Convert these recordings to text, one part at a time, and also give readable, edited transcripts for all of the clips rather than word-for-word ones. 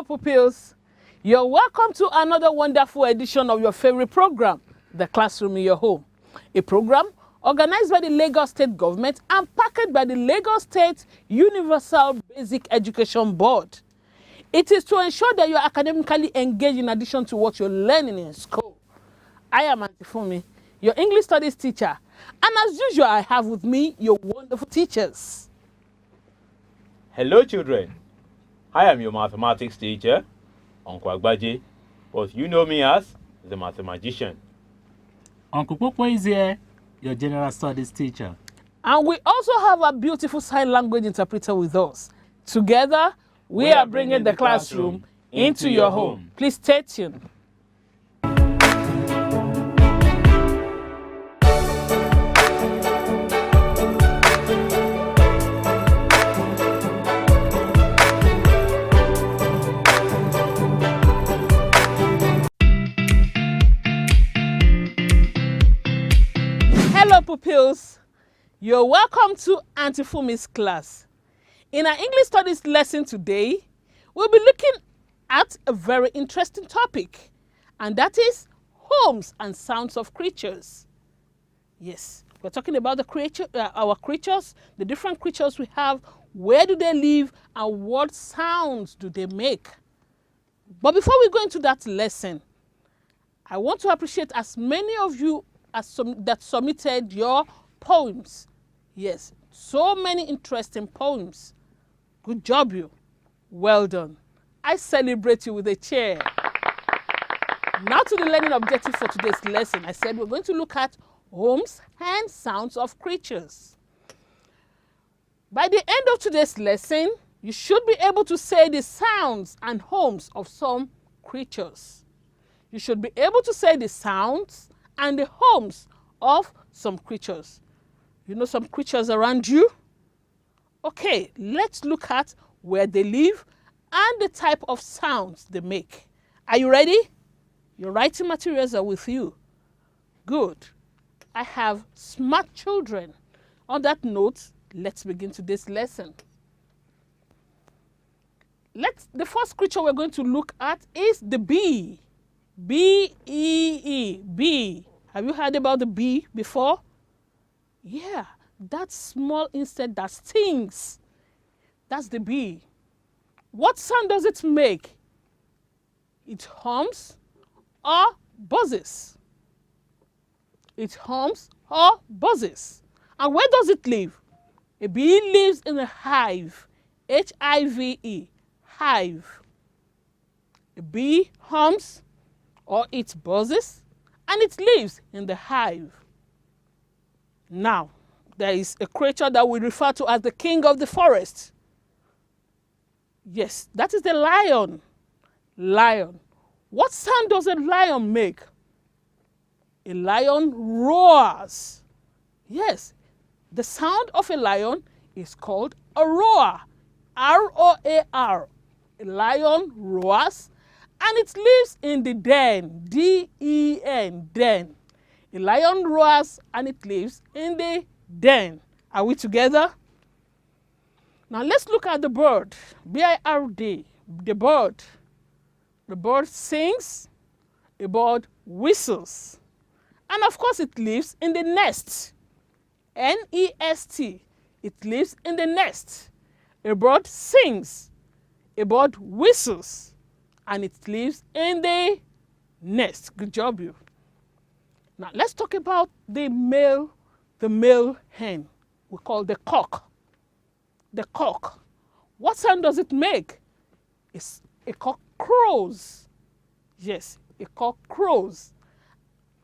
pupils. You're welcome to another wonderful edition of your favorite program, The Classroom in Your Home. A program organized by the Lagos State Government and packaged by the Lagos State Universal Basic Education Board. It is to ensure that you are academically engaged in addition to what you're learning in school. I am Auntie Fumi, your English Studies teacher, and as usual, I have with me your wonderful teachers. Hello, children. I am your mathematics teacher, Uncle Agbaje, but you know me as the mathematician. Uncle Popo is here, your general studies teacher. And we also have a beautiful sign language interpreter with us. Together, we are bringing the classroom into your home. Please stay tuned. Hello pupils, you're welcome to Auntie Fumi's class. In our English Studies lesson today, we'll be looking at a very interesting topic, and that is homes and sounds of creatures. Yes, we're talking about our creatures, the different creatures we have, where do they live, and what sounds do they make. But before we go into that lesson, I want to appreciate as many of you that submitted your poems. Yes, so many interesting poems. Good job, you. Well done. I celebrate you with a cheer. Now to the learning objective for today's lesson. I said we're going to look at homes and sounds of creatures. By the end of today's lesson, you should be able to say the sounds and homes of some creatures. You should be able to say the sounds and the homes of some creatures. You know some creatures around you? Okay, let's look at where they live and the type of sounds they make. Are you ready? Your writing materials are with you. Good. I have smart children. On that note, let's begin today's lesson. The first creature we're going to look at is the bee. B-E-E, bee. Have you heard about the bee before? Yeah, that small insect that stings. That's the bee. What sound does it make? It hums or buzzes. It hums or buzzes. And where does it live? A bee lives in a hive. H-I-V-E, hive. A bee hums or it buzzes, and it lives in the hive. Now, there is a creature that we refer to as the king of the forest. Yes, that is the lion. Lion. What sound does a lion make? A lion roars. Yes, the sound of a lion is called a roar. R-O-A-R. A lion roars, and it lives in the den, D-E-N, den. A lion roars and it lives in the den. Are we together? Now let's look at the bird, B-I-R-D, the bird. The bird sings, a bird whistles. And of course it lives in the nest, N-E-S-T. It lives in the nest. A bird sings, a bird whistles, and it lives in the nest. Good job, you. Now let's talk about the male hen. We call the cock. The cock. What sound does it make? A cock crows. Yes, a cock crows.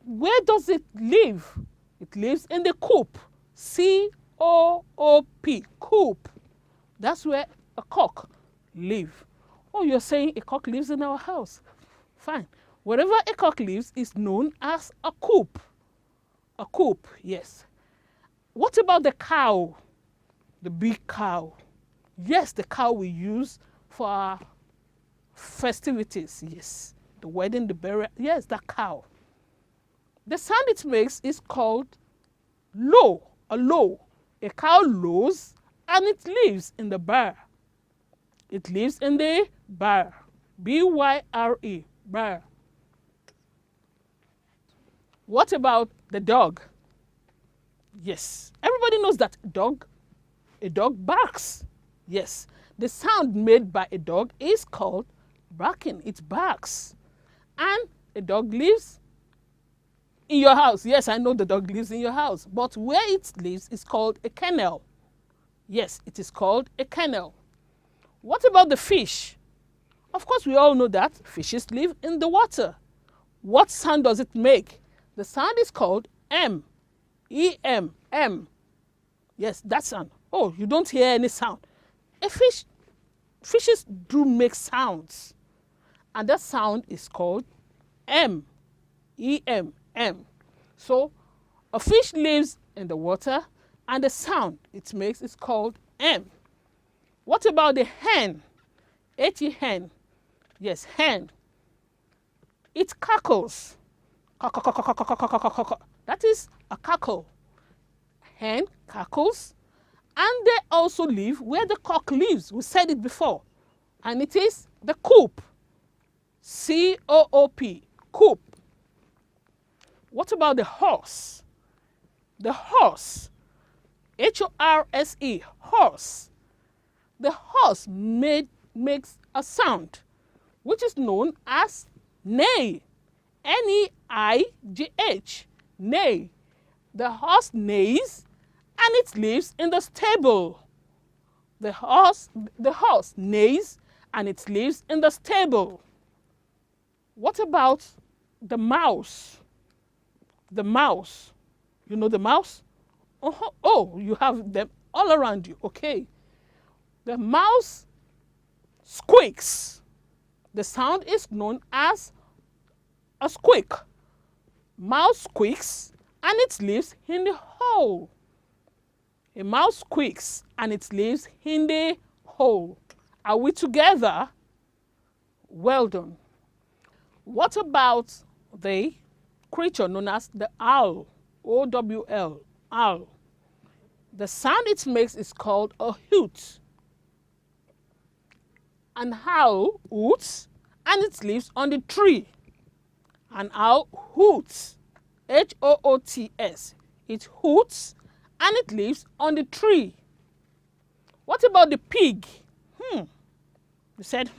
Where does it live? It lives in the coop. C-O-O-P, coop. That's where a cock lives. Oh, you're saying a cock lives in our house. Fine. Wherever a cock lives is known as a coop. A coop, yes. What about the cow? The big cow. Yes, the cow we use for our festivities. Yes. The wedding, the burial. Yes, that cow. The sound it makes is called low. A low. A cow lows and it lives in the bar. It lives in the bar. B-Y-R-E, bear. What about the dog? Yes, everybody knows that a dog barks. Yes, the sound made by a dog is called barking. It barks. And a dog lives in your house. Yes, I know the dog lives in your house, but where it lives is called a kennel. Yes, it is called a kennel. What about the fish? Of course, we all know that fishes live in the water. What sound does it make? The sound is called M. E-M, M. Yes, that sound. Oh, you don't hear any sound. Fishes do make sounds. And that sound is called M. E-M, M. So, a fish lives in the water and the sound it makes is called M. What about the hen? H-E, hen. Yes, hen. It cackles. That is a cackle. Hen cackles. And they also live where the cock lives. We said it before. And it is the coop. C-O-O-P. Coop. What about the horse? The horse. H-O-R-S-E. Horse. The horse makes a sound which is known as neigh. N-E-I-G-H. Neigh. The horse neighs and it lives in the stable. The horse neighs and it lives in the stable. What about the mouse? The mouse. You know the mouse? Oh, you have them all around you. Okay. The mouse squeaks. The sound is known as a squeak. Mouse squeaks and it lives in the hole. A mouse squeaks and it lives in the hole. Are we together? Well done. What about the creature known as the owl? O-W-L, owl. The sound it makes is called a hoot. An owl hoots and it lives on the tree. An owl hoots. H-O-O-T-S. It hoots and it lives on the tree. What about the pig? You said,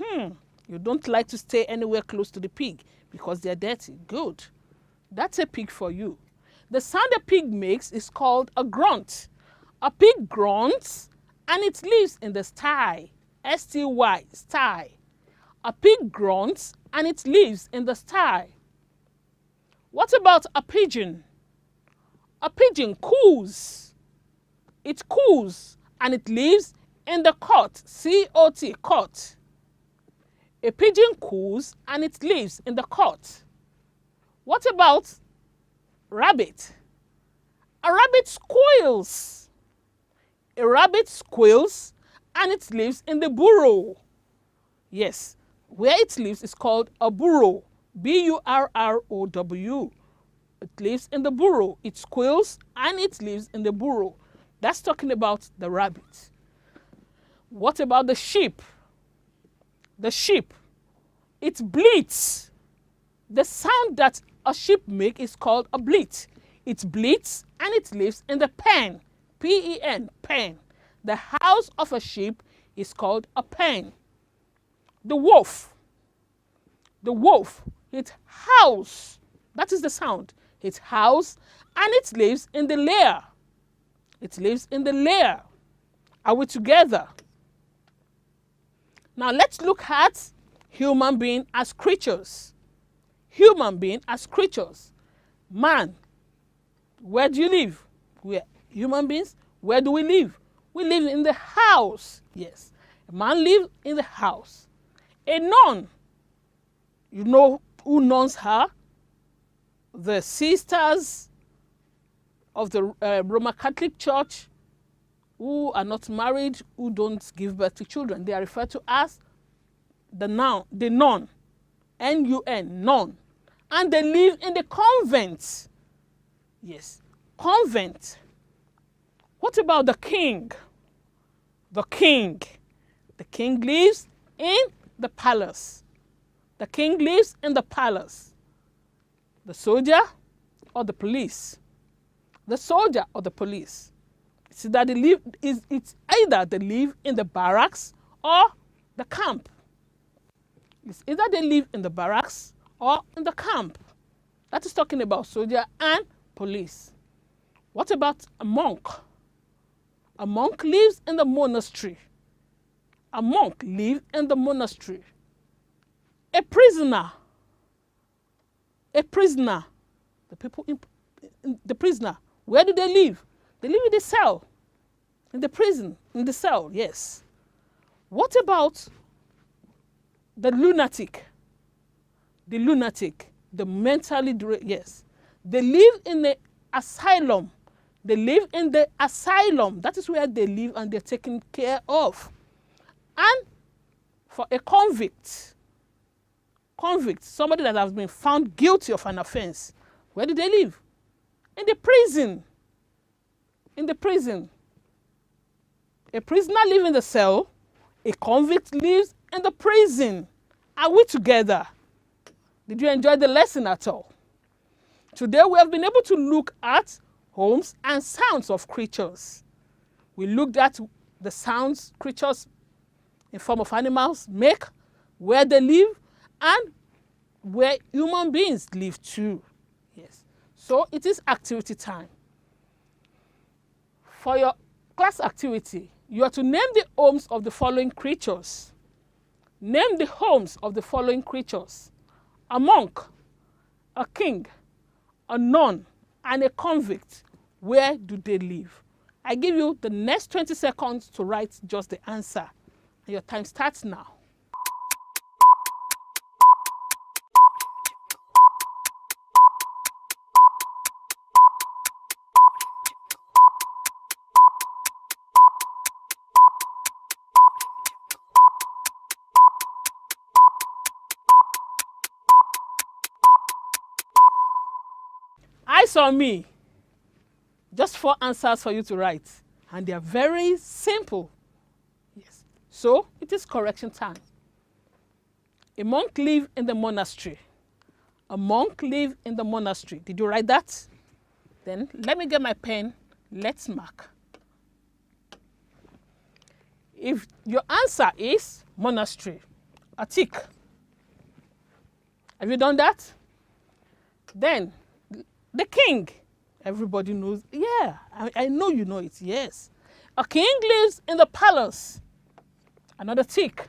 you don't like to stay anywhere close to the pig because they're dirty. Good. That's a pig for you. The sound a pig makes is called a grunt. A pig grunts and it lives in the sty. S-T-Y, sty. A pig grunts and it lives in the sty. What about a pigeon? A pigeon coos. It coos and it lives in the court. C-O-T, court. A pigeon coos and it lives in the court. What about rabbit? A rabbit squeals. A rabbit squeals and it lives in the burrow. Yes, where it lives is called a burrow. B-U-R-R-O-W. It lives in the burrow. It squeals and it lives in the burrow. That's talking about the rabbit. What about the sheep? The sheep, it bleats. The sound that a sheep makes is called a bleat. It bleats and it lives in the pen. P-E-N, pen. The house of a sheep is called a pen. The wolf. The wolf, it howls. That is the sound. It howls and it lives in the lair. It lives in the lair. Are we together? Now let's look at human being as creatures. Human being as creatures. Man, where do you live? Human beings, where do we live? We live in the house. Yes, a man lives in the house. A nun, you know who nuns are? The sisters of the Roman Catholic Church who are not married, who don't give birth to children. They are referred to as the nun, N-U-N, nun. And they live in the convent. Yes, convent. What about the king? The king. The king lives in the palace. The king lives in the palace. The soldier or the police? The soldier or the police? It's either they live in the barracks or the camp. It's either they live in the barracks or in the camp. That is talking about soldier and police. What about a monk? A monk lives in the monastery. A monk lives in the monastery. A prisoner. A prisoner. The people in the prisoner. Where do they live? They live in the cell. In the prison. In the cell, yes. What about the lunatic? The lunatic. The mentally deranged, yes. They live in the asylum. They live in the asylum. That is where they live and they're taken care of. And for a convict, somebody that has been found guilty of an offense, where do they live? In the prison. In the prison. A prisoner lives in the cell. A convict lives in the prison. Are we together? Did you enjoy the lesson at all? Today we have been able to look at homes and sounds of creatures. We looked at the sounds creatures in form of animals make, where they live, and where human beings live too. Yes. So it is activity time. For your class activity, you are to name the homes of the following creatures. Name the homes of the following creatures. A monk, a king, a nun, and a convict. Where do they live? I give you the next 20 seconds to write just the answer. And your time starts now. Eyes on me. Just 4 answers for you to write. And they are very simple. Yes. So it is correction time. A monk lived in the monastery. A monk lived in the monastery. Did you write that? Then let me get my pen. Let's mark. If your answer is monastery, a tick. Have you done that? Then the king. Everybody knows. Yeah, I know you know it. Yes. A king lives in the palace. Another tick.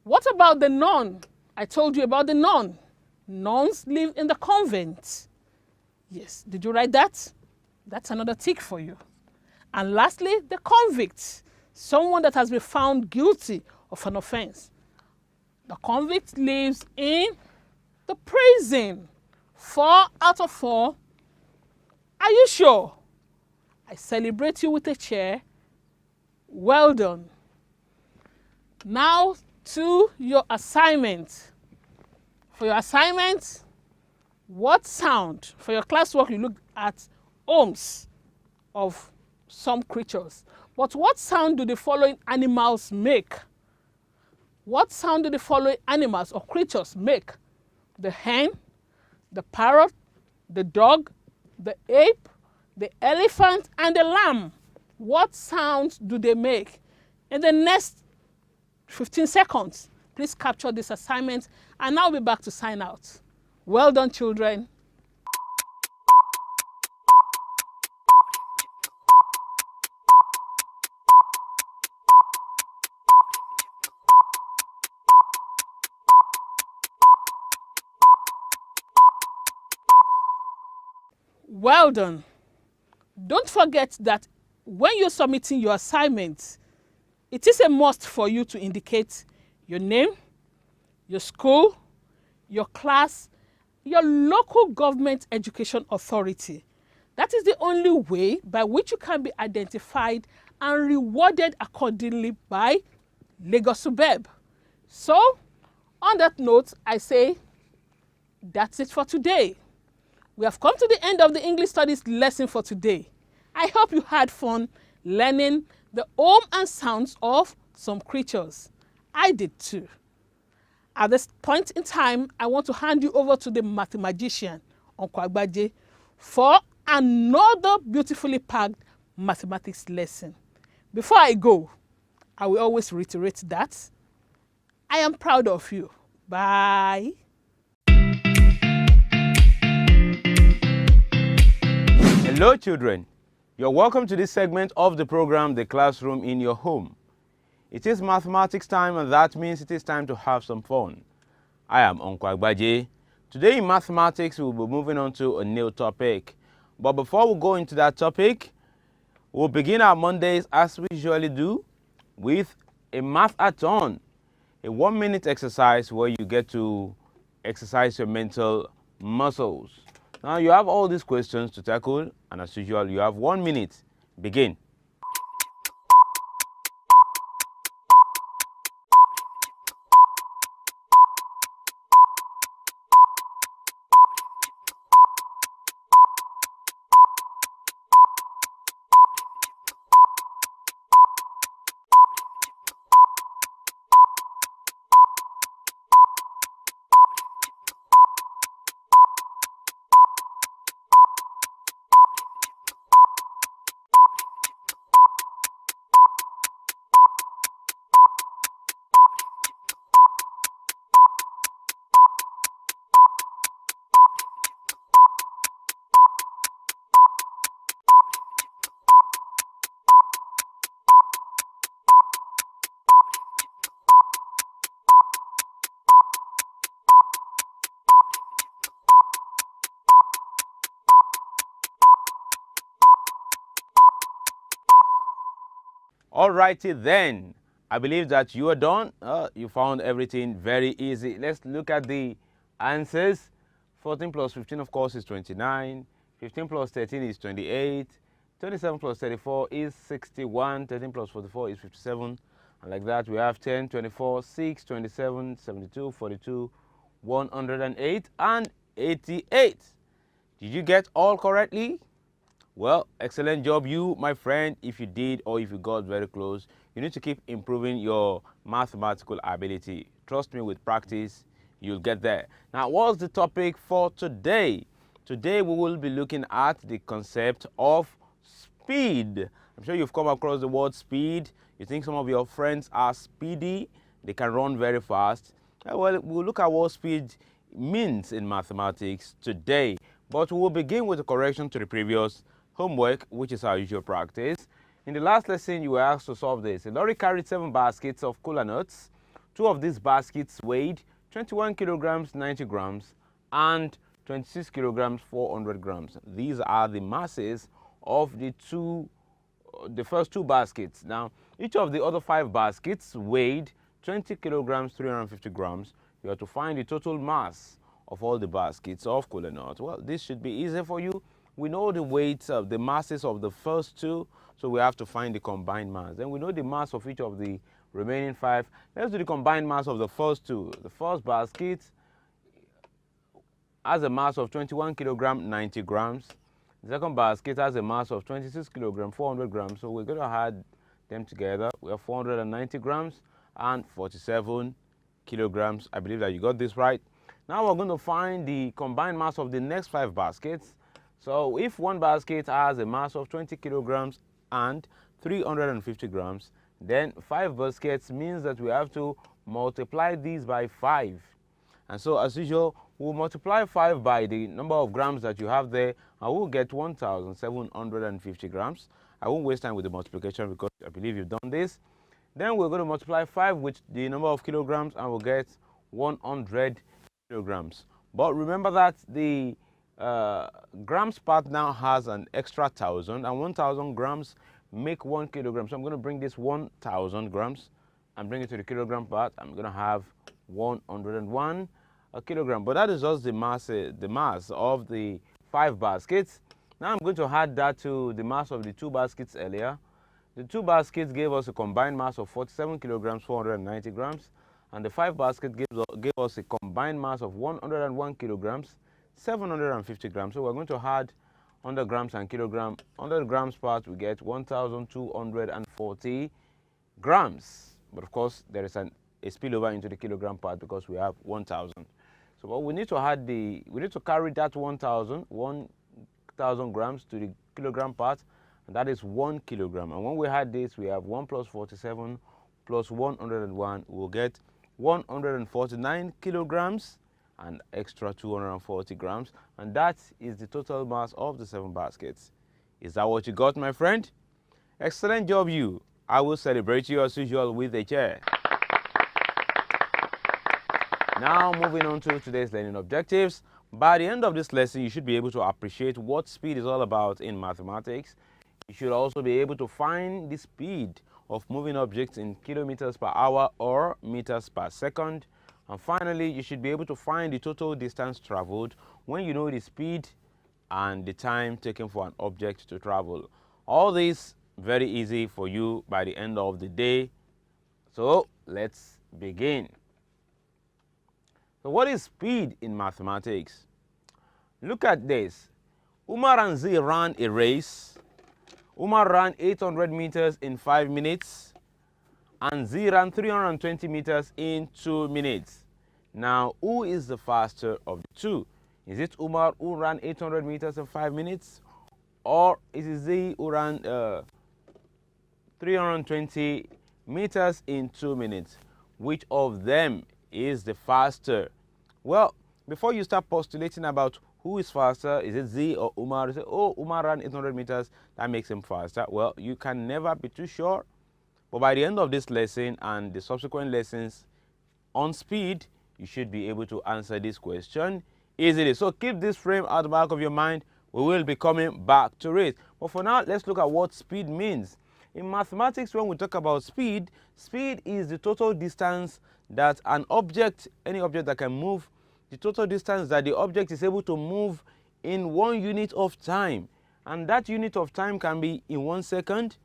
What about the nun? I told you about the nun. Nuns live in the convent. Yes. Did you write that? That's another tick for you. And lastly, the convict. Someone that has been found guilty of an offense. The convict lives in the prison. 4 out of 4. Are you sure? I celebrate you with a chair. Well done. Now to your assignment. For your assignment, what sound? For your classwork, you look at homes of some creatures. But what sound do the following animals make? What sound do the following animals or creatures make? The hen, the parrot, the dog, the ape, the elephant, and the lamb. What sounds do they make? In the next 15 seconds, please capture this assignment, and I'll be back to sign out. Well done, children. Well done. Don't forget that when you're submitting your assignment, it is a must for you to indicate your name, your school, your class, your local government education authority. That is the only way by which you can be identified and rewarded accordingly by Lagos Subeb. So, on that note, I say that's it for today. We have come to the end of the English Studies lesson for today. I hope you had fun learning the home and sounds of some creatures. I did too. At this point in time, I want to hand you over to the mathematician, Uncle Agbaje, for another beautifully packed mathematics lesson. Before I go, I will always reiterate that I am proud of you. Bye. Hello, children. You're welcome to this segment of the program, The Classroom in Your Home. It is mathematics time, and that means it is time to have some fun. I am Uncle Agbaje. Today in mathematics, we'll be moving on to a new topic. But before we go into that topic, we'll begin our Mondays as we usually do with a math-a-thon, a 1-minute exercise where you get to exercise your mental muscles. Now you have all these questions to tackle, and as usual, you have 1 minute. Begin. Alrighty then, I believe that you are done. You found everything very easy. Let's look at the answers. 14 plus 15, of course, is 29. 15 plus 13 is 28. 27 plus 34 is 61. 13 plus 44 is 57. And like that, we have 10, 24, 6, 27, 72, 42, 108, and 88. Did you get all correctly? Well, excellent job you, my friend. If you did or if you got very close, you need to keep improving your mathematical ability. Trust me, with practice, you'll get there. Now, what's the topic for today? Today, we will be looking at the concept of speed. I'm sure you've come across the word speed. You think some of your friends are speedy. They can run very fast. Well, we'll look at what speed means in mathematics today. But we'll begin with a correction to the previous homework, which is our usual practice. In the last lesson, you were asked to solve this. A lorry carried 7 baskets of kola nuts. 2 of these baskets weighed 21 kilograms, 90 grams, and 26 kilograms, 400 grams. These are the masses of the first 2 baskets. Now, each of the other 5 baskets weighed 20 kilograms, 350 grams. You have to find the total mass of all the baskets of kola nuts. Well, this should be easy for you. We know the weights of the masses of the first 2, so we have to find the combined mass. Then we know the mass of each of the remaining 5. Let's do the combined mass of the first 2. The first basket has a mass of 21 kilogram, 90 grams. The second basket has a mass of 26 kilogram, 400 grams. So we're going to add them together. We have 490 grams and 47 kilograms. I believe that you got this right. Now we're going to find the combined mass of the next 5 baskets. So if one basket has a mass of 20 kilograms and 350 grams, then 5 baskets means that we have to multiply these by 5. And so as usual, we'll multiply 5 by the number of grams that you have there, and we'll get 1,750 grams. I won't waste time with the multiplication because I believe you've done this. Then we're going to multiply 5 with the number of kilograms, and we'll get 100 kilograms. But remember that the grams part now has an extra 1,000, and 1,000 grams make 1 kilogram. So I'm going to bring this 1,000 grams and bring it to the kilogram part. I'm going to have 101 kilogram. But that is just the mass of the 5 baskets. Now I'm going to add that to the mass of the 2 baskets earlier. The 2 baskets gave us a combined mass of 47 kilograms, 490 grams. And the 5 baskets gave us a combined mass of 101 kilograms, 750 grams. So we're going to add 100 grams and kilogram. 100 grams part, we get 1,240 grams. But of course, there is a a spillover into the kilogram part because we have 1,000. So what we need to add we need to carry that 1,000 grams to the kilogram part, and that is 1 kilogram. And when we add this, we have 1 plus 47 plus 101, we'll get 149 kilograms and extra 240 grams, and that is the total mass of the 7 baskets. Is that what you got, my friend? Excellent job, you. I will celebrate you as usual with a chair. Now moving on to today's learning objectives. By the end of this lesson, you should be able to appreciate what speed is all about in mathematics. You should also be able to find the speed of moving objects in kilometers per hour or meters per second. And finally, you should be able to find the total distance traveled when you know the speed and the time taken for an object to travel. All this very easy for you by the end of the day. So let's begin. So what is speed in mathematics? Look at this. Umar and Z ran a race. Umar ran 800 meters in 5 minutes and Z ran 320 meters in 2 minutes. Now, who is the faster of the two? Is it Umar who ran 800 meters in 5 minutes, or is it Z who ran 320 meters in 2 minutes? Which of them is the faster? Well, before you start postulating about who is faster, is it Z or Umar? You say, oh, Umar ran 800 meters, that makes him faster. Well, you can never be too sure. But by the end of this lesson and the subsequent lessons on speed, you should be able to answer this question easily. So keep this frame at the back of your mind. We will be coming back to it. But for now, let's look at what speed means. In mathematics, when we talk about speed, speed is the total distance that an object, any object that can move, the total distance that the object is able to move in 1 unit of time. And that unit of time can be in 1 second,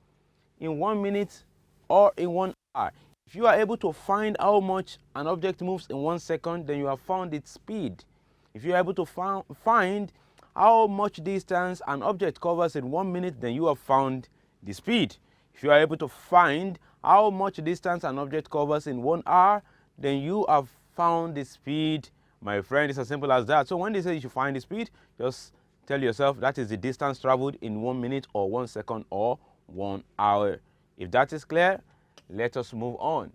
in 1 minute, or in 1 hour. If you are able to find how much an object moves in 1 second, then you have found its speed. If you are able to find how much distance an object covers in 1 minute, then you have found the speed. If you are able to find how much distance an object covers in 1 hour, then you have found the speed. My friend, it's as simple as that. So when they say you should find the speed, just tell yourself that is the distance traveled in 1 minute or 1 second or 1 hour. If that is clear, let us move on.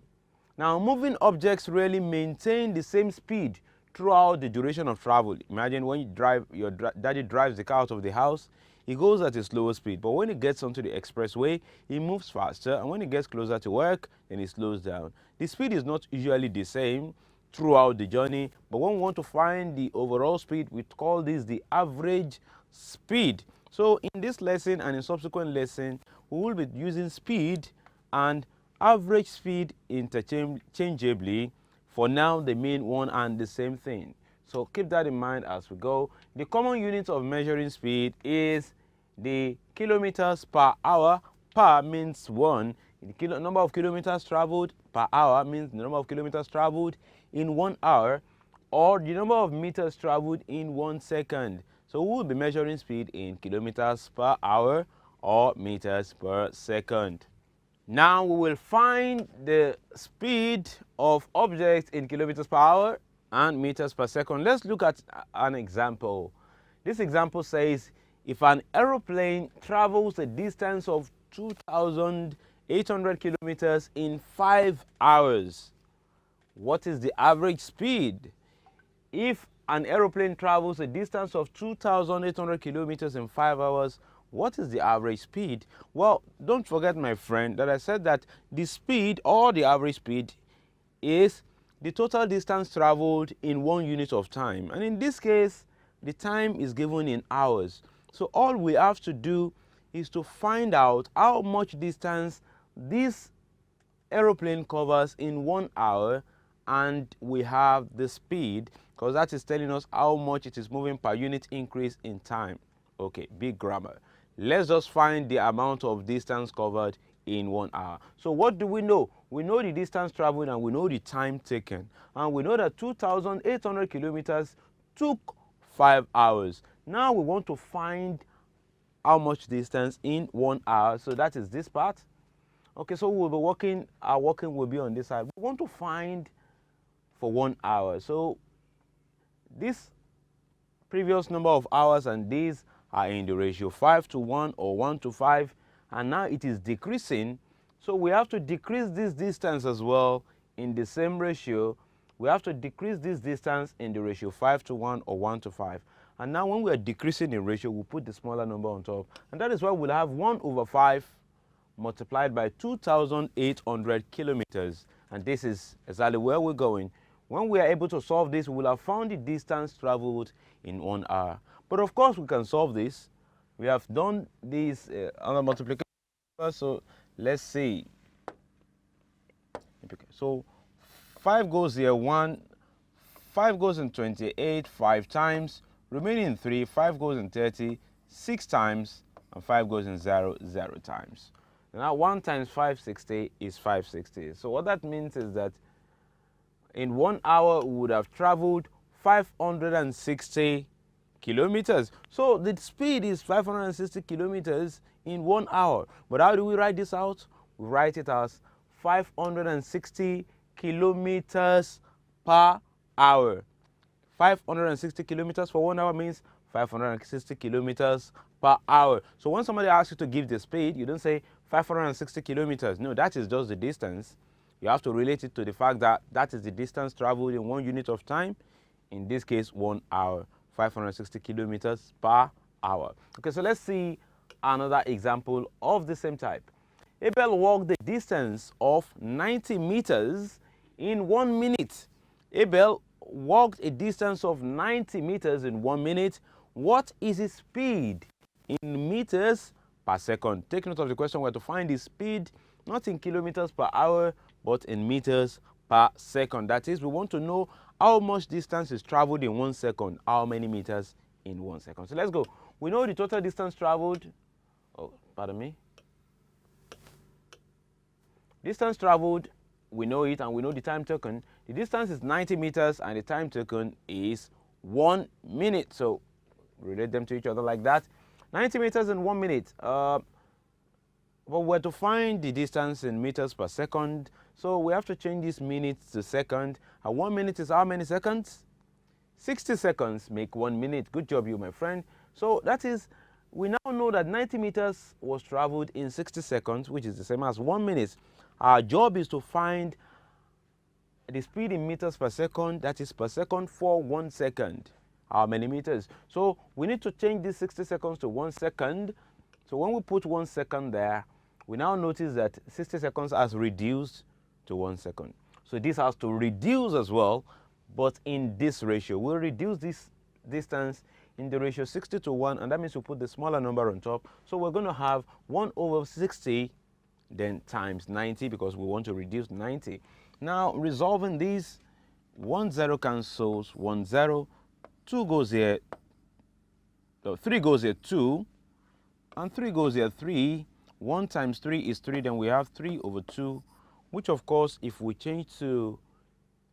Now, moving objects really maintain the same speed throughout the duration of travel. Imagine when you drive, your daddy drives the car out of the house, he goes at a slower speed, but when he gets onto the expressway, he moves faster, and when he gets closer to work, then he slows down. The speed is not usually the same throughout the journey, but when we want to find the overall speed, we call this the average speed. So in this lesson and in subsequent lesson, we will be using speed and average speed interchangeably. For now, they mean one and the same thing. So keep that in mind as we go. The common unit of measuring speed is the kilometers per hour. Per means 1. The number of kilometers traveled per hour means the number of kilometers traveled in 1 hour, or the number of meters traveled in 1 second. So we will be measuring speed in kilometers per hour or meters per second. Now we will find the speed of objects in kilometers per hour and meters per second. Let's look at an example. This example says if an aeroplane travels a distance of 2,800 kilometers in 5 hours, what is the average speed? If an aeroplane travels a distance of 2,800 kilometers in 5 hours, what is the average speed? Well, don't forget, my friend, that I said that the speed or the average speed is the total distance traveled in 1 unit of time. And in this case, the time is given in hours. So all we have to do is to find out how much distance this aeroplane covers in 1 hour, and we have the speed, because that is telling us how much it is moving per unit increase in time. Okay, big grammar. Let's just find the amount of distance covered in 1 hour. So what do we know? We know the distance traveled and we know the time taken. And we know that 2,800 kilometers took 5 hours. Now we want to find how much distance in 1 hour. So that is this part. Okay, so we'll be working, our working will be on this side. We want to find for 1 hour. So this previous number of hours and days are in the ratio 5 to 1 or 1 to 5, and now it is decreasing. So we have to decrease this distance as well in the same ratio. We have to decrease this distance in the ratio 5 to 1 or 1 to 5. And now when we are decreasing in ratio, we'll put the smaller number on top. And that is why we'll have 1 over 5 multiplied by 2,800 kilometers. And this is exactly where we're going. When we are able to solve this, we will have found the distance traveled in 1 hour. But of course, we can solve this. We have done this under multiplication. So let's see. So 5 goes here, 1. 5 goes in 28, 5 times. Remaining 3, 5 goes in 30, 6 times. And 5 goes in 0, 0 times. Now 1 times 560 is 560. So what that means is that in 1 hour we would have traveled 560 kilometers. So the speed is 560 kilometers in 1 hour. But how do we write this out? We write it as 560 kilometers per hour. 560 kilometers for 1 hour means 560 kilometers per hour. So when somebody asks you to give the speed, you don't say 560 kilometers. No, that is just the distance. You have to relate it to the fact that that is the distance traveled in 1 unit of time. In this case, 1 hour, 560 kilometers per hour. Okay, so let's see another example of the same type. Abel walked the distance of 90 meters in 1 minute. Abel walked a distance of 90 meters in 1 minute. What is his speed in meters per second? Take note of the question. We have to find his speed, not in kilometers per hour, but in meters per second. That is, we want to know how much distance is traveled in 1 second, how many meters in 1 second. So let's go. We know the total distance traveled. Oh, pardon me. Distance traveled, we know it, and we know the time taken. The distance is 90 meters and the time taken is 1 minute. So relate them to each other like that. 90 meters in 1 minute. But we're to find the distance in meters per second. So we have to change this minutes to second. And 1 minute is how many seconds? 60 seconds make 1 minute. Good job, you, my friend. So that is, we now know that 90 meters was traveled in 60 seconds, which is the same as 1 minute. Our job is to find the speed in meters per second, that is per second for 1 second. How many meters? So we need to change this 60 seconds to 1 second. So when we put 1 second there, we now notice that 60 seconds has reduced to 1 second. So this has to reduce as well, but in this ratio. We'll reduce this distance in the ratio 60 to 1, and that means we put the smaller number on top. So we're going to have 1 over 60 then times 90, because we want to reduce 90. Now resolving these, 1 0 cancels 1 0, 2 goes here, no, 3 goes here 2, and 3 goes here 3. 1 times 3 is 3, then we have 3 over 2, which of course if we change to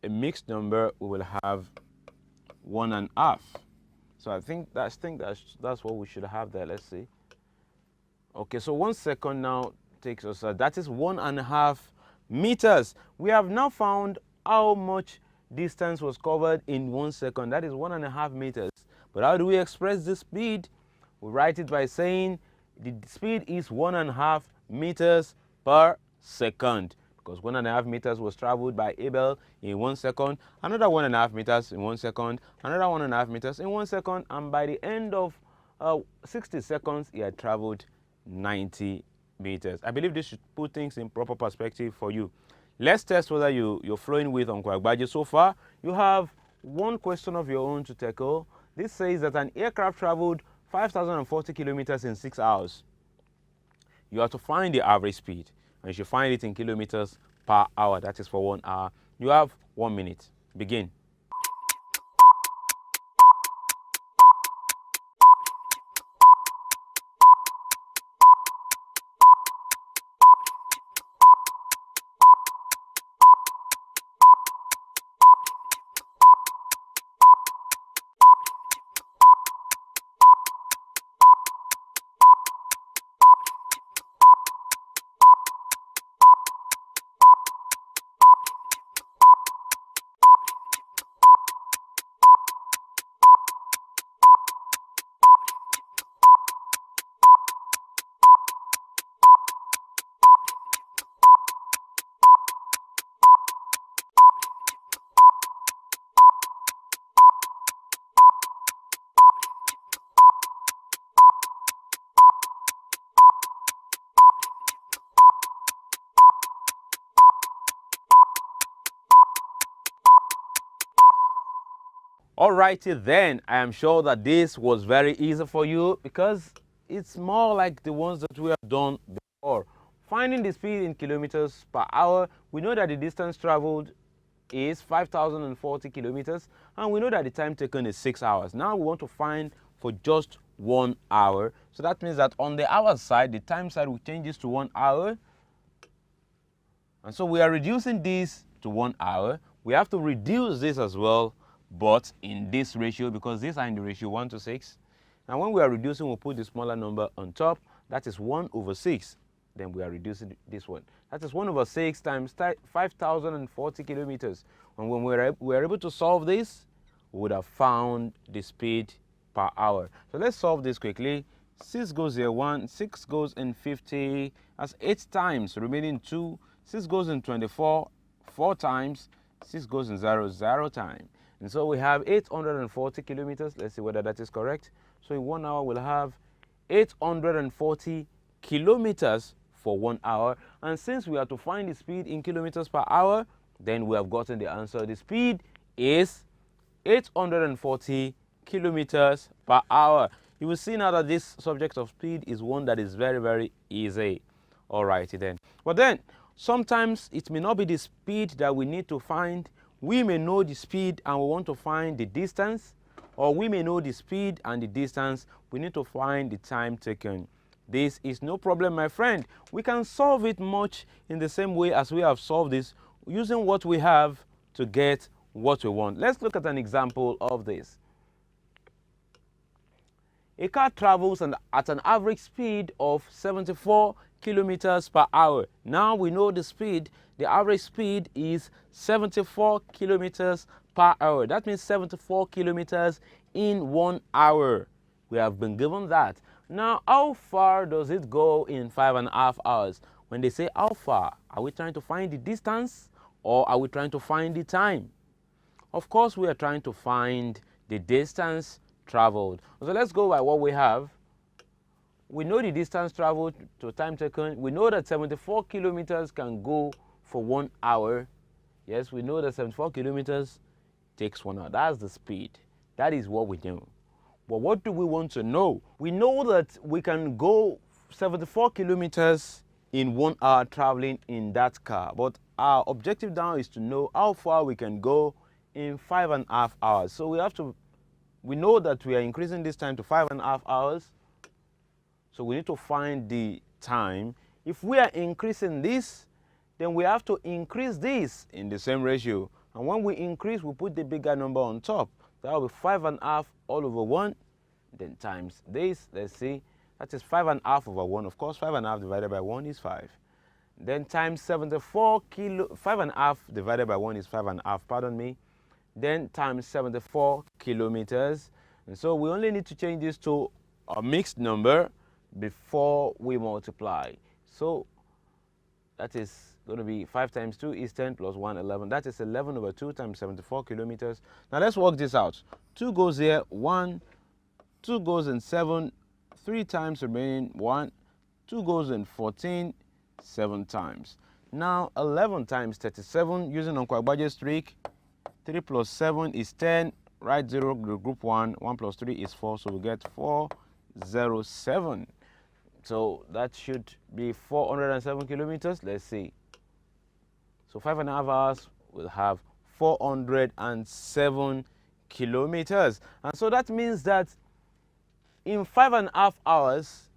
a mixed number we will have 1.5. So I think that's what we should have there. Let's see. Okay, so 1 second now takes us, that is 1.5 meters. We have now found how much distance was covered in 1 second. That is 1.5 meters. But how do we express the speed? We write it by saying the speed is 1.5 meters per second, because 1.5 meters was traveled by Abel in 1 second, another 1.5 meters in 1 second, another 1.5 meters in 1 second, and by the end of 60 seconds, he had traveled 90 meters. I believe this should put things in proper perspective for you. Let's test whether you're flowing with Uncle Agbaje so far. You have one question of your own to tackle. This says that an aircraft traveled 5,040 kilometers in 6 hours. You have to find the average speed, and you should find it in kilometers per hour. That is for 1 hour. You have 1 minute. Begin. Alrighty then, I am sure that this was very easy for you because it's more like the ones that we have done before. Finding the speed in kilometers per hour, we know that the distance traveled is 5,040 kilometers and we know that the time taken is 6 hours. Now we want to find for just 1 hour. So that means that on the hour side, the time side will change this to 1 hour. And so we are reducing this to 1 hour. We have to reduce this as well, but in this ratio because these are in the ratio 1 to 6. And when we are reducing, we'll put the smaller number on top. That is 1 over 6. Then we are reducing this one. That is 1 over 6 times 5,040 kilometers. And when we are able to solve this, we would have found the speed per hour. So let's solve this quickly. 6 goes here 1, 6 goes in 50, that's 8 times, remaining 2. 6 goes in 24, 4 times. 6 goes in 0, 0 time. And so we have 840 kilometers. Let's see whether that is correct. So in 1 hour, we'll have 840 kilometers for 1 hour. And since we have to find the speed in kilometers per hour, then we have gotten the answer. The speed is 840 kilometers per hour. You will see now that this subject of speed is one that is very, very easy. Alrighty then. But then, sometimes it may not be the speed that we need to find. We may know the speed and we want to find the distance, or we may know the speed and the distance, we need to find the time taken. This is no problem, my friend. We can solve it much in the same way as we have solved this, using what we have to get what we want. Let's look at an example of this. A car travels at an average speed of 74 kilometers per hour. Now we know the speed. The average speed is 74 kilometers per hour. That means 74 kilometers in 1 hour. We have been given that. Now, how far does it go in 5.5 hours? When they say how far, are we trying to find the distance or are we trying to find the time? Of course, we are trying to find the distance traveled. So let's go by what we have. We know the distance traveled to time taken. We know that 74 kilometers can go for 1 hour. Yes, we know that 74 kilometers takes 1 hour. That's the speed. That is what we know. But what do we want to know? We know that we can go 74 kilometers in 1 hour traveling in that car. But our objective now is to know how far we can go in 5.5 hours. So we know that we are increasing this time to 5.5 hours. So we need to find the time. If we are increasing this, then we have to increase this in the same ratio. And when we increase, we put the bigger number on top. That will be 5.5 all over 1, then times this. Let's see, that is 5.5 over 1. Of course, 5.5 divided by 1 is 5. Then times 74 5.5 divided by 1 is 5.5, pardon me. Then times 74 kilometers. And so we only need to change this to a mixed number before we multiply. So that is going to be 5 times 2 is 10 plus 1, 11. That is 11 over 2 times 74 kilometers. Now let's work this out. 2 goes here, 1. 2 goes in 7, 3 times remaining 1. 2 goes in 14, 7 times. Now 11 times 37 using Uncle Agbaje's trick. 3 plus 7 is 10. Write 0, group 1. 1 plus 3 is 4, so we get 407. So that should be 407 kilometers. Let's see. So 5.5 hours will have 407 kilometers. And so that means that in 5.5 hours,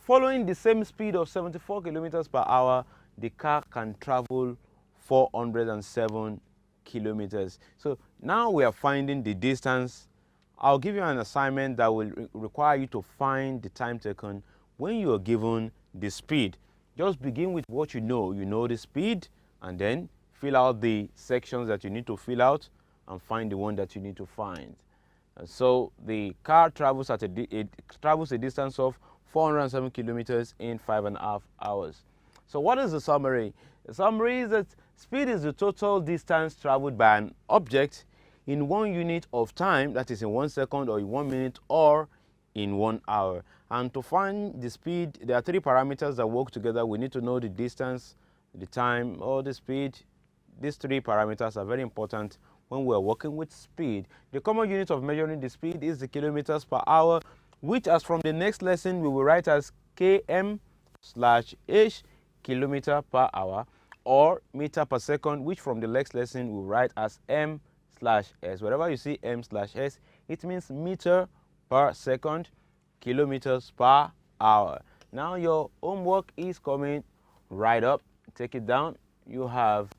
following the same speed of 74 kilometers per hour, the car can travel 407 kilometers. So now we are finding the distance. I'll give you an assignment that will require you to find the time taken when you are given the speed. Just begin with what you know. You know the speed, and then fill out the sections that you need to fill out and find the one that you need to find. So the car travels at a distance of 407 kilometers in 5.5 hours. So what is the summary? The summary is that speed is the total distance traveled by an object in 1 unit of time, that is in 1 second or in 1 minute or in 1 hour. And to find the speed, there are 3 parameters that work together. We need to know the distance, the time, or the speed. These 3 parameters are very important when we are working with speed. The common unit of measuring the speed is the kilometers per hour, which as from the next lesson we will write as km/h, kilometer per hour, or meter per second, which from the next lesson we'll write as m/s. Wherever you see m/s, it means meter per second, kilometers per hour. Now your homework is coming right up. Take it down. You have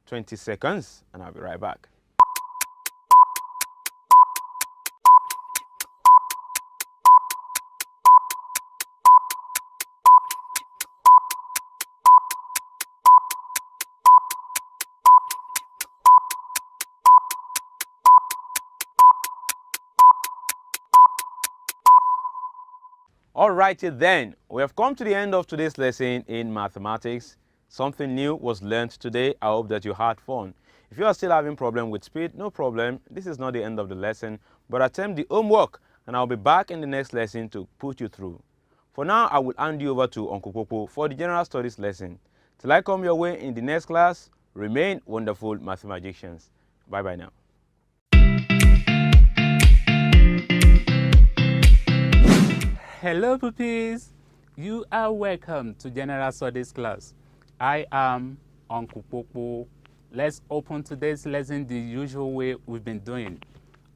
20 seconds and I'll be right back. Alrighty then, we have come to the end of today's lesson in mathematics. Something new was learned today. I hope that you had fun. If you are still having problem with speed, no problem. This is not the end of the lesson, but attempt the homework and I'll be back in the next lesson to put you through. For now, I will hand you over to Uncle Popo for the general studies lesson. Till I come your way in the next class, remain wonderful mathematicians. Bye bye now. Hello pupils, you are welcome to General Studies class. I am Uncle Popo. Let's open today's lesson the usual way we've been doing.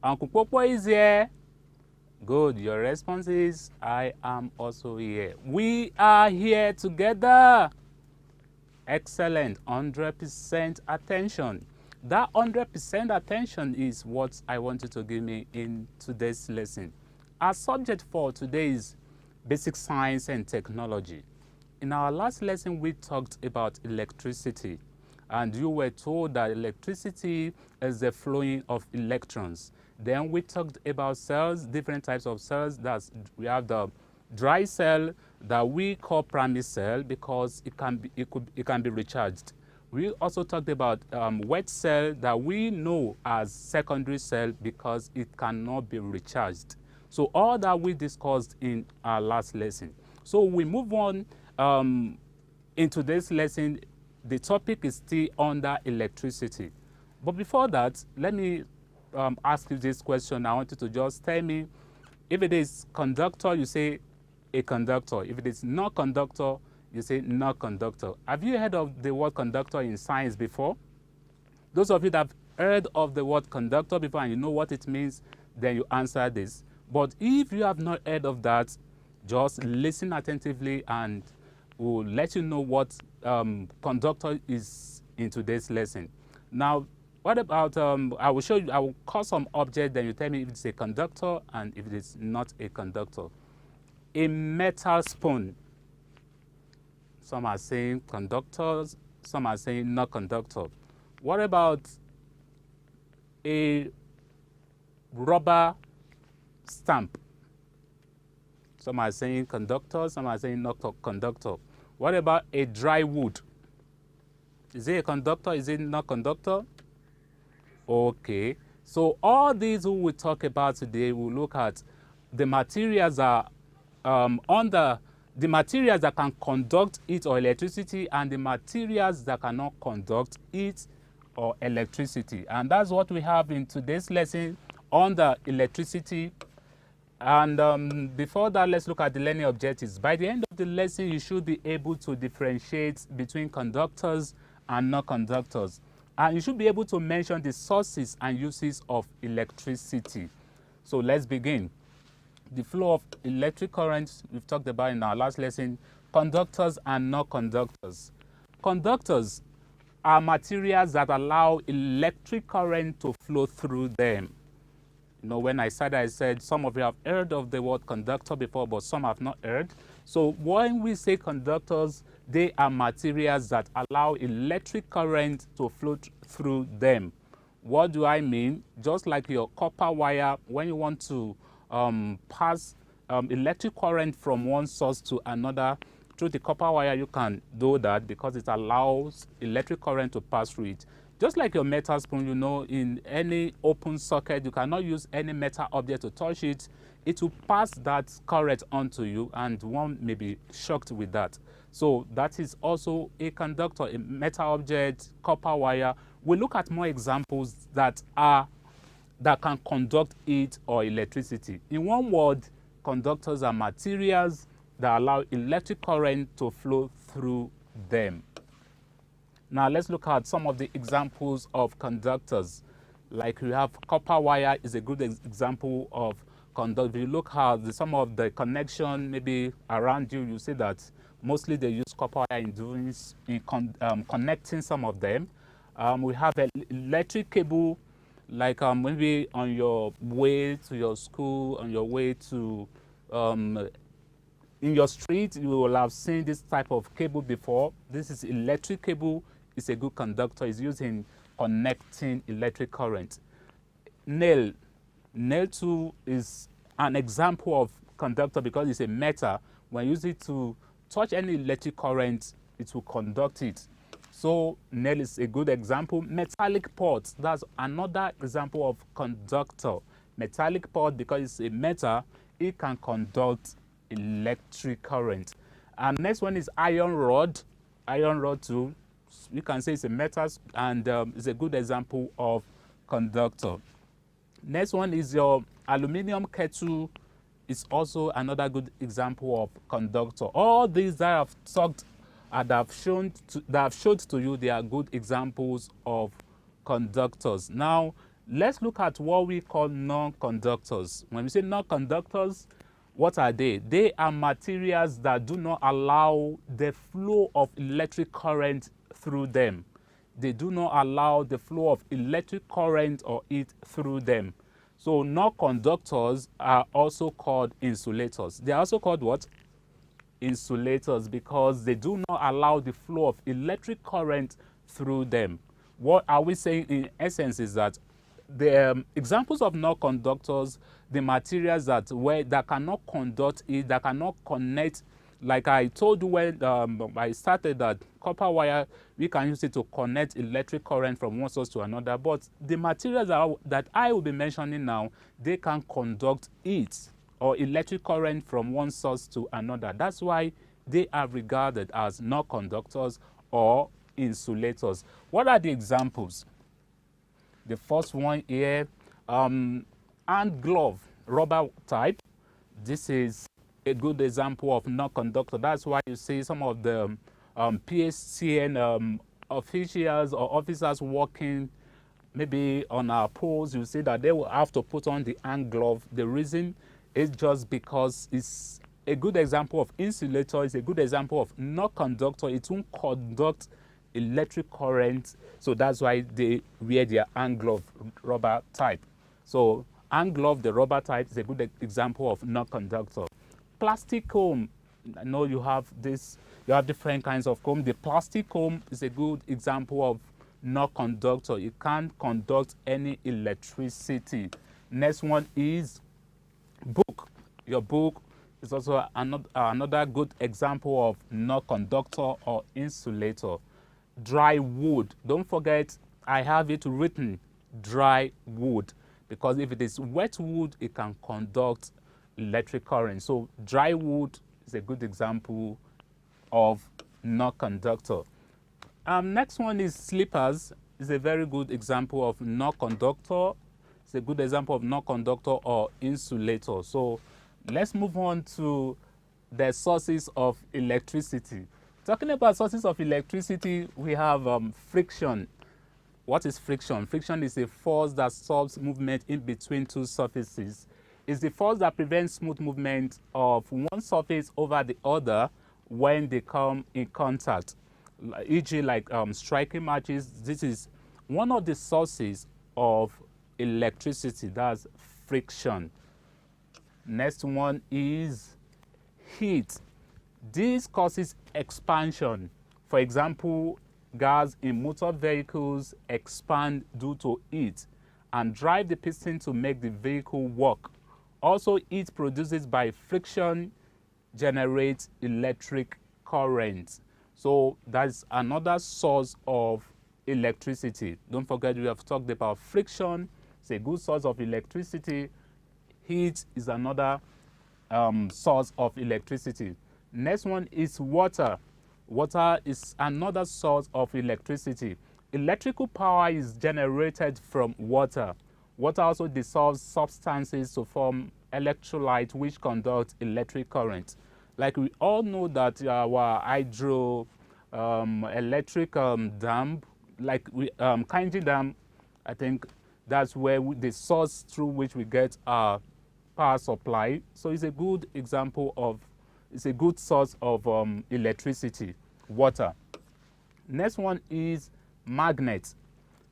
Uncle Popo is here. Good, your response is I am also here. We are here together. Excellent, 100% attention. That 100% attention is what I want you to give me in today's lesson. Our subject for today is basic science and technology. In our last lesson, we talked about electricity, and you were told that electricity is the flowing of electrons. Then we talked about cells, different types of cells. We have the dry cell that we call primary cell because it can be recharged. We also talked about wet cell that we know as secondary cell because it cannot be recharged. So all that we discussed in our last lesson. So we move on in today's lesson. The topic is still under electricity. But before that, let me ask you this question. I want you to just tell me, if it is conductor, you say a conductor. If it is not conductor, you say not conductor. Have you heard of the word conductor in science before? Those of you that have heard of the word conductor before and you know what it means, then you answer this. But if you have not heard of that, just listen attentively and we'll let you know what conductor is in today's lesson. Now, what about, I will call some object, then you tell me if it's a conductor and if it is not a conductor. A metal spoon. Some are saying conductors, some are saying not conductor. What about a rubber stamp? Some are saying conductor, some are saying not conductor. What about a dry wood? Is it a conductor? Is it not conductor? Okay. So all these we will talk about today, we'll look at the materials are the materials that can conduct heat or electricity and the materials that cannot conduct heat or electricity. And that's what we have in today's lesson on the electricity. And before that, let's look at the learning objectives. By the end of the lesson, you should be able to differentiate between conductors and non conductors. And you should be able to mention the sources and uses of electricity. So let's begin. The flow of electric currents we've talked about in our last lesson, conductors and non conductors. Conductors are materials that allow electric current to flow through them. You know, when I started, I said some of you have heard of the word conductor before, but some have not heard. So when we say conductors, they are materials that allow electric current to flow through them. What do I mean? Just like your copper wire, when you want to pass electric current from one source to another through the copper wire, you can do that because it allows electric current to pass through it. Just like your metal spoon, you know, in any open socket, you cannot use any metal object to touch it. It will pass that current onto you and one may be shocked with that. So that is also a conductor, a metal object, copper wire. We look at more examples that can conduct heat or electricity. In one word, conductors are materials that allow electric current to flow through them. Now let's look at some of the examples of conductors. Like we have copper wire is a good example of conductor. If you look at some of the connection maybe around you, you see that mostly they use copper wire connecting some of them. We have an electric cable, like maybe on your way to your school, on your way to in your street, you will have seen this type of cable before. This is electric cable. It's a good conductor. It's used in connecting electric current. Nail too is an example of conductor because it's a metal. When you use it to touch any electric current, it will conduct it. So nail is a good example. Metallic pot, that's another example of conductor. Metallic pot, because it's a metal, it can conduct electric current. And next one is iron rod. Iron rod too, you can say it's a metal and it's a good example of conductor. Next one is your aluminum kettle. It's also another good example of conductor. All these that I've talked and that I've showed to you, they are good examples of conductors. Now, let's look at what we call non-conductors. When we say non-conductors, what are they? They are materials that do not allow the flow of electric current through them. They do not allow the flow of electric current or heat through them. So non-conductors are also called insulators. They are also called what? Insulators, because they do not allow the flow of electric current through them. What are we saying in essence is that the examples of non-conductors, the materials that cannot conduct it, that cannot connect. Like I told you when I started, that copper wire, we can use it to connect electric current from one source to another. But the materials that I will be mentioning now, they can conduct it or electric current from one source to another. That's why they are regarded as non-conductors or insulators. What are the examples? The first one here, hand glove, rubber type. This is a good example of non-conductor. That's why you see some of the PSCN officials or officers working maybe on our poles. You see that they will have to put on the hand glove. The reason is just because it's a good example of insulator. It's a good example of non-conductor. It won't conduct electric current, so that's why they wear their hand glove, rubber type. So hand glove, the rubber type, is a good example of non-conductor. Plastic comb, I know you have this, you have different kinds of comb. The plastic comb is a good example of non-conductor. It can't conduct any electricity. Next one is book. Your book is also another good example of non-conductor or insulator. Dry wood. Don't forget, I have it written, dry wood, because if it is wet wood, it can conduct electric current. So dry wood is a good example of non-conductor. Next one is slippers. Is a very good example of non-conductor. It's a good example of non-conductor or insulator. So let's move on to the sources of electricity. Talking about sources of electricity, we have friction. What is friction? Friction is a force that stops movement in between two surfaces. It's the force that prevents smooth movement of one surface over the other when they come in contact. E.g., like striking matches, this is one of the sources of electricity. That's friction. Next one is heat. This causes expansion. For example, gas in motor vehicles expand due to heat and drive the piston to make the vehicle work. Also, heat produced by friction generates electric current. So that's another source of electricity. Don't forget, we have talked about friction. It's a good source of electricity. Heat is another source of electricity. Next one is water. Water is another source of electricity. Electrical power is generated from water. Water also dissolves substances to form electrolyte which conduct electric current. Like we all know that our hydro electric dam, like Kainji Dam, I think that's where the source through which we get our power supply. So it's a good example of, it's a good source of electricity, water. Next one is magnet.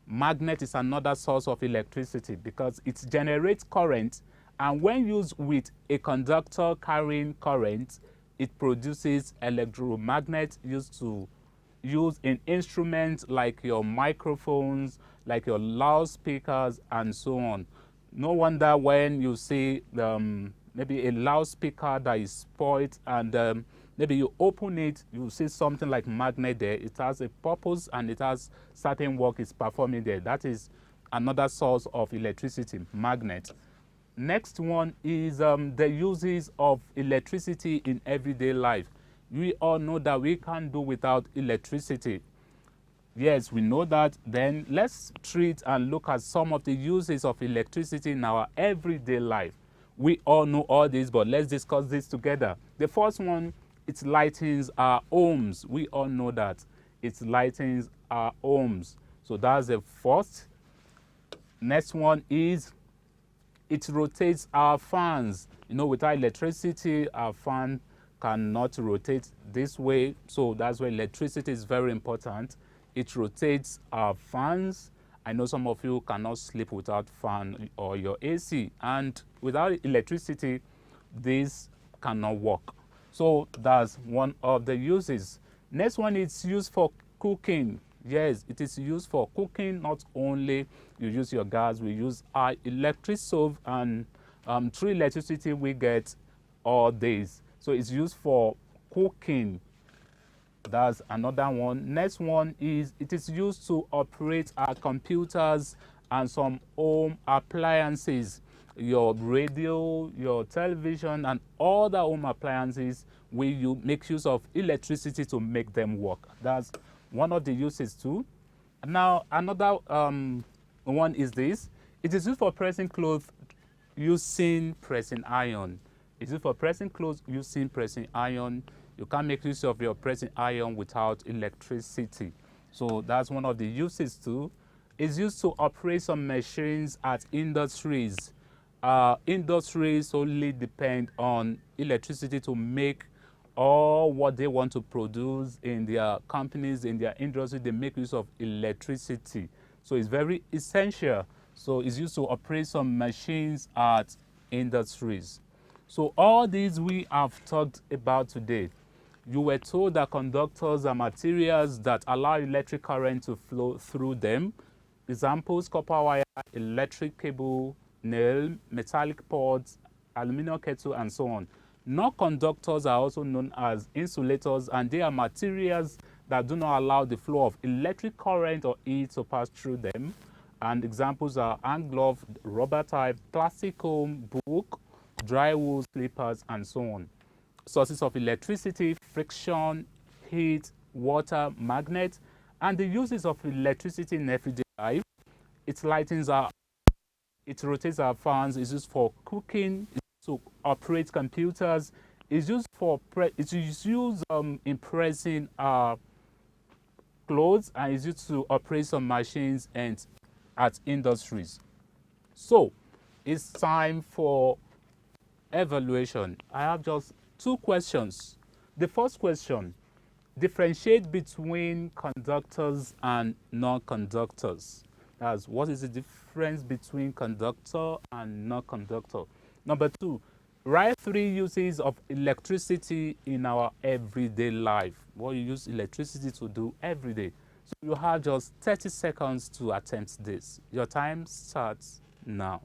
Magnet is another source of electricity because it generates current, and when used with a conductor carrying current, it produces electromagnet used in instruments like your microphones, like your loudspeakers, and so on. No wonder when you see maybe a loudspeaker that is spoiled and maybe you open it, you see something like magnet there. It has a purpose and it has certain work it's performing there. That is another source of electricity, magnet. Next one is the uses of electricity in everyday life. We all know that we can't do without electricity. Yes, we know that. Then let's treat and look at some of the uses of electricity in our everyday life. We all know all this, but let's discuss this together. The first one, it lightens our homes. We all know that. It lightens our homes. So that's the first. Next one is it rotates our fans. You know, without electricity, our fan cannot rotate this way. So that's why electricity is very important. It rotates our fans. I know some of you cannot sleep without fan or your AC, and without electricity, this cannot work. So that's one of the uses. Next one is used for cooking. Yes, it is used for cooking. Not only you use your gas, we use our electric stove, and through electricity we get all this. So it's used for cooking. That's another one. Next one is it is used to operate our computers and some home appliances. Your radio, your television, and all the home appliances, you make use of electricity to make them work. That's one of the uses too. Now another one is this. It is used for pressing clothes using pressing iron. It's used for pressing clothes using pressing iron. You can't make use of your pressing iron without electricity. So that's one of the uses too. It's used to operate some machines at industries. Industries only depend on electricity to make all what they want to produce in their companies, in their industry. They make use of electricity. So it's very essential. So it's used to operate some machines at industries. So all these we have talked about today. You were told that conductors are materials that allow electric current to flow through them. Examples: copper wire, electric cable, nail, metallic pods, aluminum kettle, and so on. Non-conductors are also known as insulators, and they are materials that do not allow the flow of electric current or heat to pass through them. And examples are hand glove, rubber type, plastic comb, book, drywall, slippers, and so on. Sources of electricity: friction, heat, water, magnet, and the uses of electricity in everyday life. It lightens it rotates our fans. It's used for cooking. It's used to operate computers. It's used for in pressing our clothes, and it's used to operate some machines and at industries. So it's time for evaluation. I have just two questions. The first question: differentiate between conductors and non-conductors. That's what is the difference between conductor and non-conductor. Number two, write 3 uses of electricity in our everyday life. What you use electricity to do every day. So you have just 30 seconds to attempt this. Your time starts now.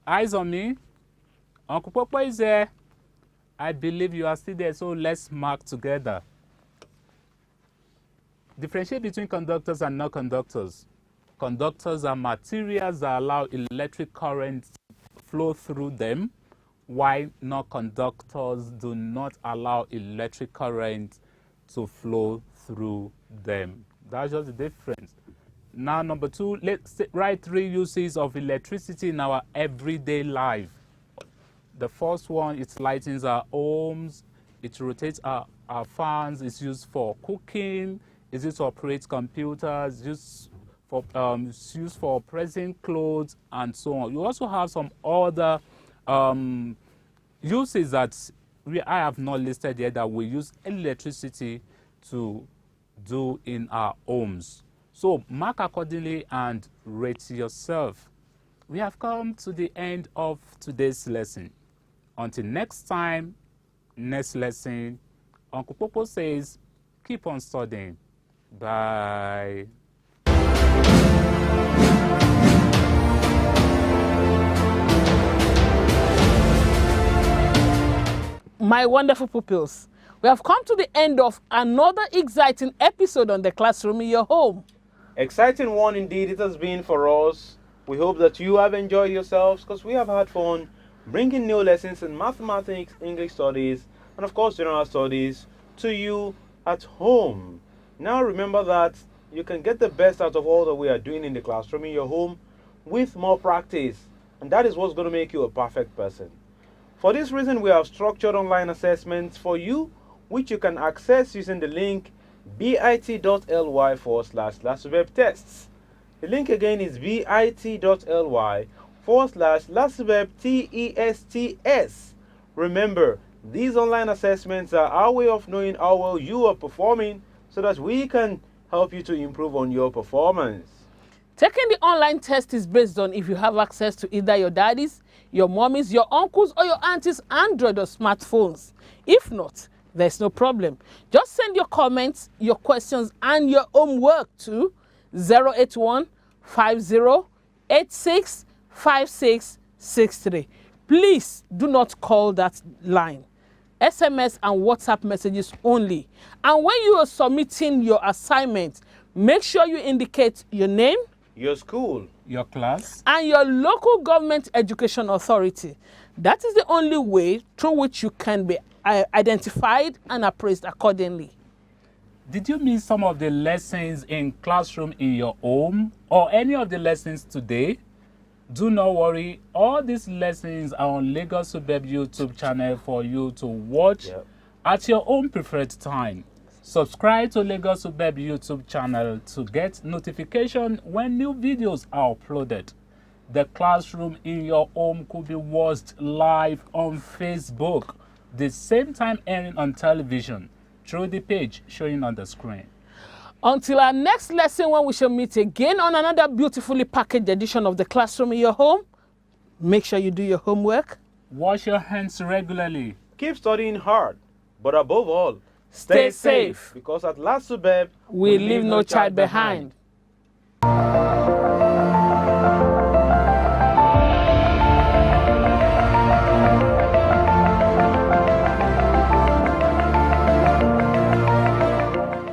Eyes on me. Uncle Popo is there. I believe you are still there, so let's mark together. Differentiate between conductors and non-conductors. Conductors are materials that allow electric current to flow through them, while non-conductors do not allow electric current to flow through them. That's just the difference. Now, number 2, let's write 3 uses of electricity in our everyday life. The first one, it lightens our homes, it rotates our fans, it's used for cooking, it's used to operate computers, it's used for pressing clothes, and so on. You also have some other uses that I have not listed yet that we use electricity to do in our homes. So mark accordingly and rate yourself. We have come to the end of today's lesson. Until next time, next lesson, Uncle Popo says, keep on studying. Bye. My wonderful pupils, we have come to the end of another exciting episode on the classroom in your home. Exciting one indeed it has been for us. We hope that you have enjoyed yourselves because we have had fun bringing new lessons in mathematics, English studies, and of course general studies to you at home. Now remember that you can get the best out of all that we are doing in the classroom in your home with more practice, and that is what's going to make you a perfect person. For this reason, we have structured online assessments for you, which you can access using the link bit.ly/LASUBEB-tests. The link again is bit.ly/LASUBEB-TESTS. Remember, these online assessments are our way of knowing how well you are performing so that we can help you to improve on your performance. Taking the online test is based on if you have access to either your daddy's, your mommy's, your uncle's, or your auntie's Android or smartphones. If not, there's no problem. Just send your comments, your questions, and your homework to 081-5086-5663. Please do not call that line. SMS and WhatsApp messages only. And when you are submitting your assignment, make sure you indicate your name, Your school, Your class, and your local government education authority. That is the only way through which you can be identified and appraised accordingly. did you miss some of the lessons in classroom in your home or any of the lessons today? Do not worry, all these lessons are on Lagos Subeb YouTube channel for you to watch at your own preferred time. Subscribe to Lagos Subeb YouTube channel to get notification when new videos are uploaded. The classroom in your home could be watched live on Facebook, the same time airing on television through the page showing on the screen. Until our next lesson, when we shall meet again on another beautifully packaged edition of the classroom in your home, make sure you do your homework. Wash your hands regularly. keep studying hard, but above all, Stay safe. because at LASUBEB, We leave no child behind.